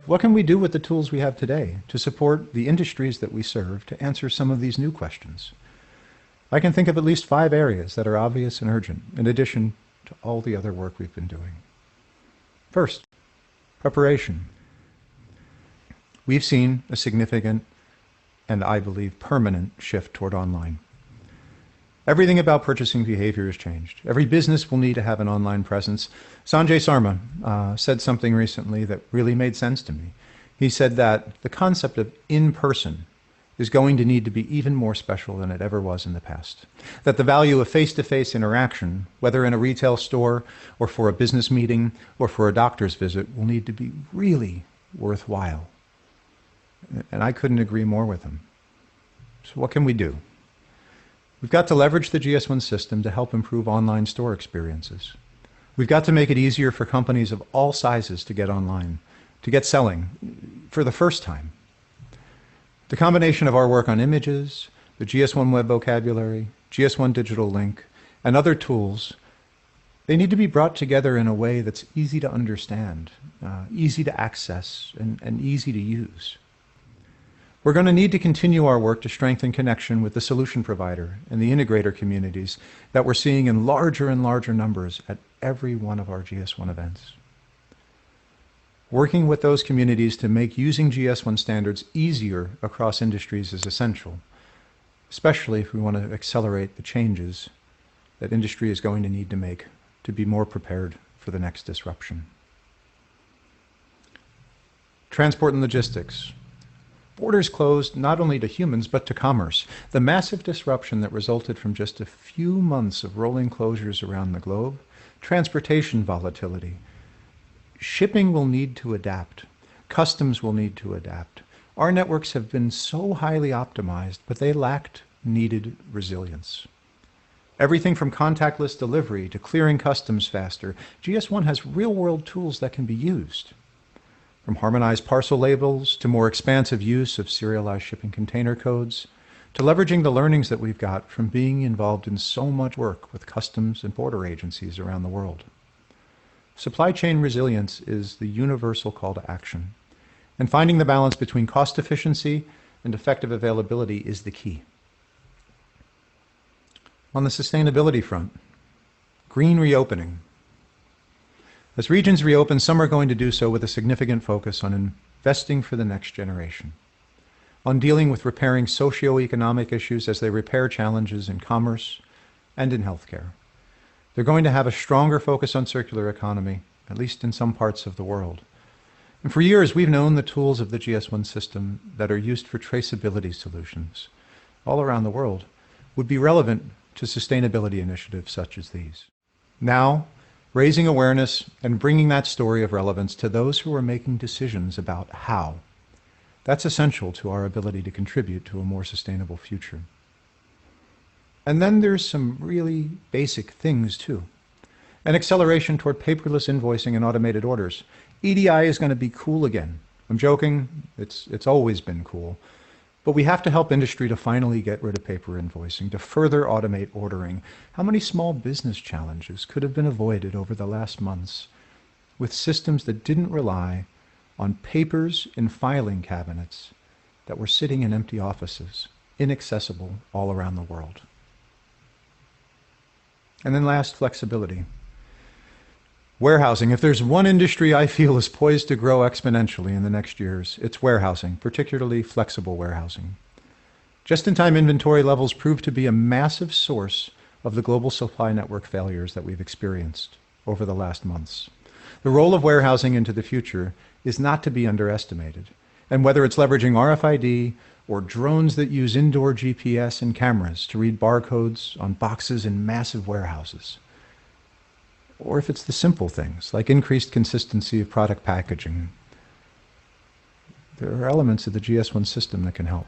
What can we do with the tools we have today to support the industries that we serve to answer some of these new questions? I can think of at least 5 areas that are obvious and urgent, in addition to all the other work we've been doing. First, preparation. We've seen a significant and, I believe, permanent shift toward online. Everything about purchasing behavior has changed. Every business will need to have an online presence. Sanjay Sarma said something recently that really made sense to me. He said that the concept of in-person is going to need to be even more special than it ever was in the past. That the value of face-to-face interaction, whether in a retail store or for a business meeting or for a doctor's visit, will need to be really worthwhile. And I couldn't agree more with him. So what can we do? We've got to leverage the GS1 system to help improve online store experiences. We've got to make it easier for companies of all sizes to get online, to get selling for the first time. The combination of our work on images, the GS1 web vocabulary, GS1 digital link, and other tools, they need to be brought together in a way that's easy to understand, easy to access, and easy to use. We're going to need to continue our work to strengthen connection with the solution provider and the integrator communities that we're seeing in larger and larger numbers at every one of our GS1 events. Working with those communities to make using GS1 standards easier across industries is essential, especially if we want to accelerate the changes that industry is going to need to make to be more prepared for the next disruption. Transport and logistics. Borders closed not only to humans, but to commerce. The massive disruption that resulted from just a few months of rolling closures around the globe, transportation volatility. Shipping will need to adapt. Customs will need to adapt. Our networks have been so highly optimized, but they lacked needed resilience. Everything from contactless delivery to clearing customs faster, GS1 has real-world tools that can be used. From harmonized parcel labels to more expansive use of serialized shipping container codes, to leveraging the learnings that we've got from being involved in so much work with customs and border agencies around the world. Supply chain resilience is the universal call to action, and finding the balance between cost efficiency and effective availability is the key. On the sustainability front, green reopening. As regions reopen, some are going to do so with a significant focus on investing for the next generation, on dealing with repairing socioeconomic issues as they repair challenges in commerce and in healthcare. They're going to have a stronger focus on circular economy, at least in some parts of the world. And for years, we've known the tools of the GS1 system that are used for traceability solutions all around the world would be relevant to sustainability initiatives such as these. Now, raising awareness and bringing that story of relevance to those who are making decisions about how. That's essential to our ability to contribute to a more sustainable future. And then there's some really basic things too. An acceleration toward paperless invoicing and automated orders. EDI is going to be cool again. I'm joking, it's always been cool. But we have to help industry to finally get rid of paper invoicing, to further automate ordering. How many small business challenges could have been avoided over the last months with systems that didn't rely on papers in filing cabinets that were sitting in empty offices, inaccessible all around the world? And then last, flexibility. Warehousing. If there's one industry I feel is poised to grow exponentially in the next years, it's warehousing, particularly flexible warehousing. Just-in-time inventory levels prove to be a massive source of the global supply network failures that we've experienced over the last months. The role of warehousing into the future is not to be underestimated. And whether it's leveraging RFID or drones that use indoor GPS and cameras to read barcodes on boxes in massive warehouses, or if it's the simple things like increased consistency of product packaging, there are elements of the GS1 system that can help.